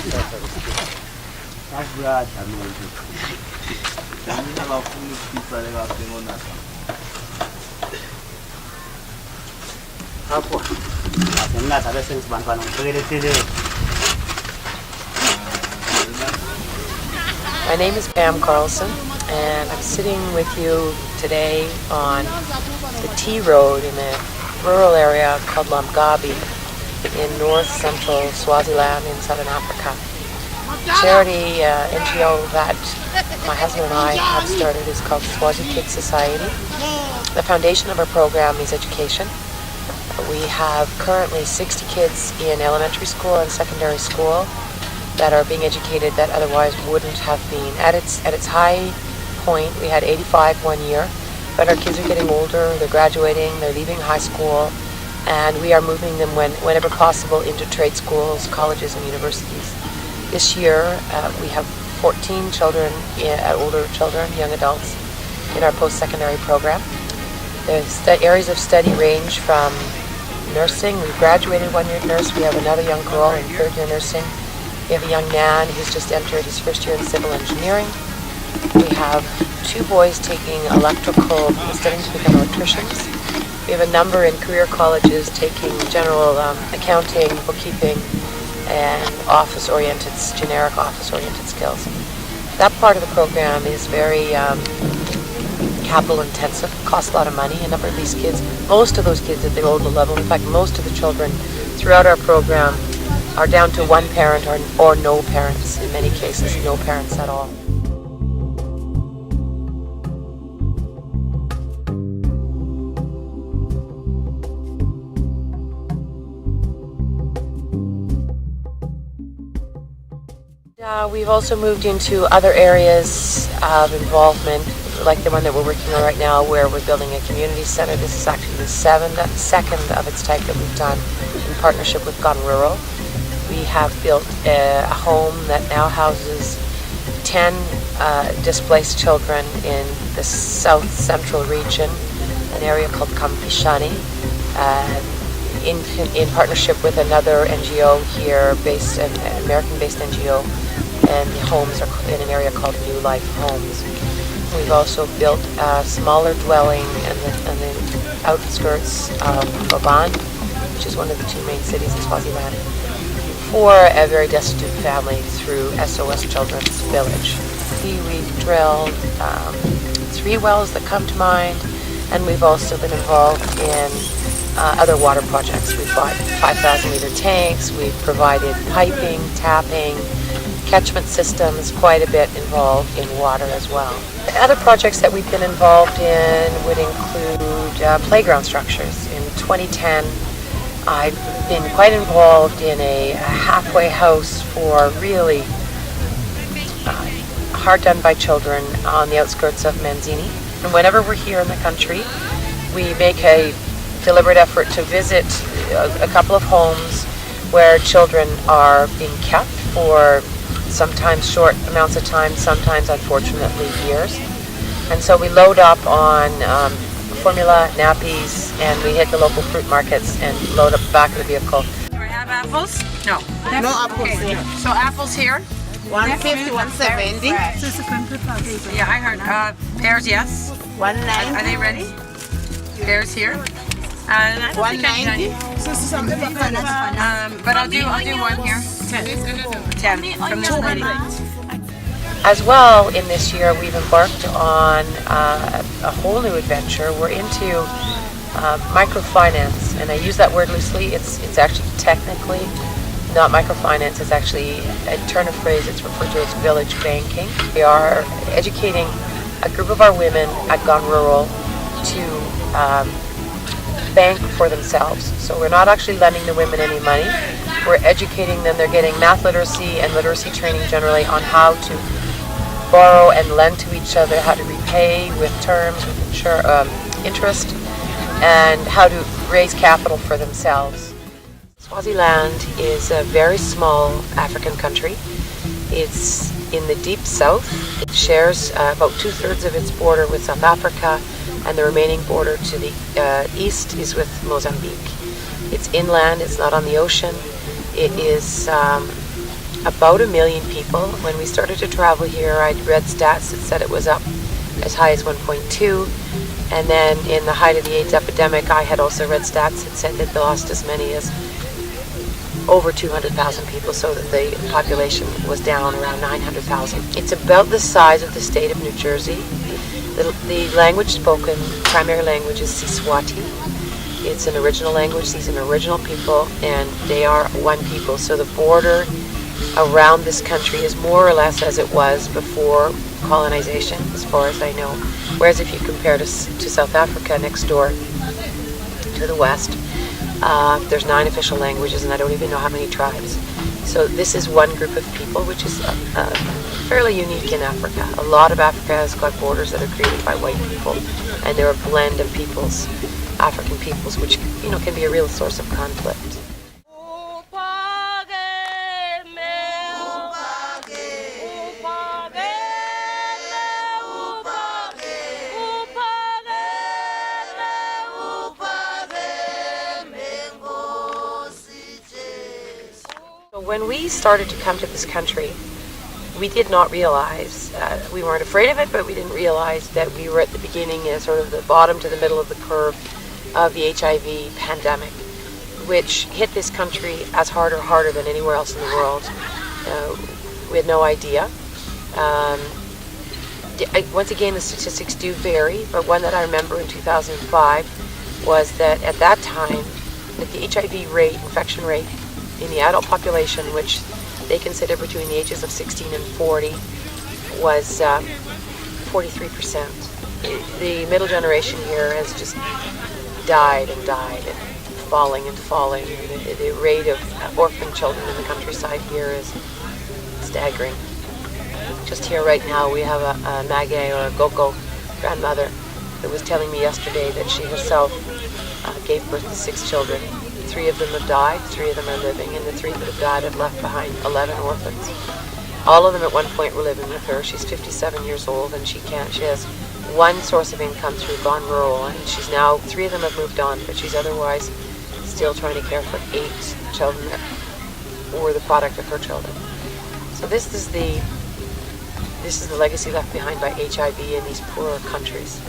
My name is Pam Carlson, and I'm sitting with you today on the T Road in a rural area called Lamgabi in north-central Swaziland in southern Africa. The charity NGO that my husband and I have started is called Swazi Kids Society. The foundation of our program is education. We have currently 60 kids in elementary school and secondary school that are being educated that otherwise wouldn't have been. At its high point, we had 85 one year, but our kids are getting older, they're graduating, they're leaving high school, and we are moving them whenever possible into trade schools, colleges, and universities. This year, we have 14 children, older children, young adults, in our post-secondary program. The areas of study range from nursing. We've graduated 1 year nurse. We have another young girl in 3rd year nursing. We have a young man who's just entered his 1st year in civil engineering. We have 2 boys taking electrical, studying to become electricians. We have a number in career colleges taking general accounting, bookkeeping, and office-oriented, generic office-oriented skills. That part of the program is very capital intensive, costs a lot of money. A number of these kids, most of those kids at the older level, in fact most of the children throughout our program are down to one parent or no parents, in many cases no parents at all. We've also moved into other areas of involvement, like the one that we're working on right now, where we're building a community center. This is actually the second of its type that we've done in partnership with Gone Rural. We have built a home that now houses 10 displaced children in the south central region, an area called Kampishani, in partnership with another NGO here, an American-based NGO, and the homes are in an area called New Life Homes. We've also built a smaller dwelling in the outskirts of Baban, which is one of the 2 main cities in Swaziland, for a very destitute family through SOS Children's Village. We've drilled 3 wells that come to mind, and we've also been involved in other water projects. We've bought 5,000 liter tanks, we've provided piping, tapping, catchment systems, quite a bit involved in water as well. Other projects that we've been involved in would include playground structures. In 2010, I've been quite involved in a halfway house for really hard done by children on the outskirts of Manzini. And whenever we're here in the country, we make a deliberate effort to visit a couple of homes where children are being kept for sometimes short amounts of time, sometimes unfortunately years. And so we load up on formula, nappies, and we hit the local fruit markets and load up the back of the vehicle. Do I have apples? No. No apples. Okay. So apples here? 150, 170. Yeah, I heard. Pears, yes. 190. Are they ready? Pears here. I don't think I need 190. but I'll do one here. 10 from this lady. As well, in this year, we've embarked on a whole new adventure. We're into microfinance, and I use that word loosely. It's actually technically not microfinance. It's actually a turn of phrase. It's referred to as village banking. We are educating a group of our women at Gone Rural to bank for themselves. So we're not actually lending the women any money. We're educating them. They're getting math literacy and literacy training generally on how to borrow and lend to each other, how to repay with terms, with interest, and how to raise capital for themselves. Swaziland is a very small African country. It's in the deep south. It shares about 2/3 of its border with South Africa, and the remaining border to the east is with Mozambique. It's inland, it's not on the ocean. It is about 1 million people. When we started to travel here, I'd read stats that said it was up as high as 1.2. And then in the height of the AIDS epidemic, I had also read stats that said that they lost as many as over 200,000 people, so that the population was down around 900,000. It's about the size of the state of New Jersey. The language spoken, primary language, is Swazi. It's an original language. These are original people, and they are one people. So the border around this country is more or less as it was before colonization, as far as I know. Whereas if you compare to South Africa next door to the west, there's 9 official languages, and I don't even know how many tribes. So this is one group of people, which is fairly unique in Africa. A lot of Africa has got borders that are created by white people, and they're a blend of peoples, African peoples, which can be a real source of conflict. When we started to come to this country, we did not realize, we weren't afraid of it, but we didn't realize that we were at the beginning, sort of the bottom to the middle of the curve of the HIV pandemic, which hit this country as hard or harder than anywhere else in the world. We had no idea. Once again, the statistics do vary, but one that I remember in 2005 was that at that time, that the HIV rate, infection rate, in the adult population, which they consider between the ages of 16 and 40, was 43%. The middle generation here has just died and falling and falling. The rate of orphan children in the countryside here is staggering. Just here right now, we have a Magay or a Goko grandmother that was telling me yesterday that she herself gave birth to 6 children. 3 of them have died, 3 of them are living, and the 3 that have died have left behind 11 orphans. All of them at one point were living with her. She's 57 years old, and she has one source of income through Gone Rural, and she's now, 3 of them have moved on, but she's otherwise still trying to care for 8 children that were the product of her children. So this is the legacy left behind by HIV in these poorer countries.